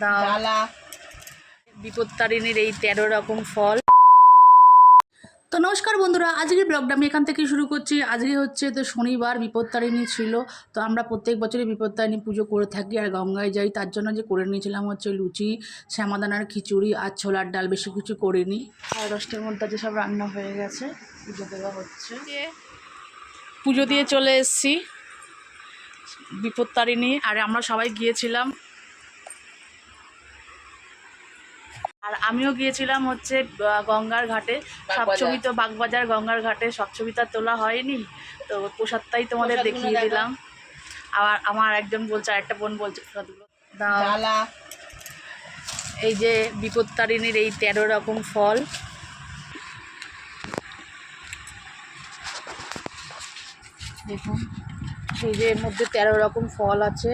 দাও। বিপত্তারিণীর এই 13 রকম ফল। তো নমস্কার বন্ধুরা, আজকের ব্লগটা আমি এখান থেকে শুরু করছি। আজকে হচ্ছে তো শনিবার, বিপত্তারিণী ছিল। তো আমরা প্রত্যেক বছরই বিপত্তারিণী পুজো করে থাকি আর গঙ্গায় যাই। তার জন্য যে করে নিয়েছিলাম হচ্ছে লুচি, শ্যামাদানার খিচুড়ি আর ছোলার ডাল, বেশি কিছু করিনি। 10টার মধ্যে যে সব রান্না হয়ে গেছে, পুজো দেওয়া হচ্ছে। পুজো দিয়ে চলে এসেছি বিপত্তারিণী, আর আমরা সবাই গিয়েছিলাম। আর আমিও গিয়েছিলাম হচ্ছে গঙ্গার ঘাটে। সব ছবি তো বাগবাজার গঙ্গার ঘাটে সব ছবি তো তোলা হয়নি, তো প্রসাদটাই তোমাদের দেখিয়ে দিলাম। আবার আমার একজন বলছে, আরেকটা বোন বলছে দাও। এই যে বিপত্তারিণীর এই 13 রকম ফল, দেখুন এই যে এর মধ্যে 13 রকম ফল আছে।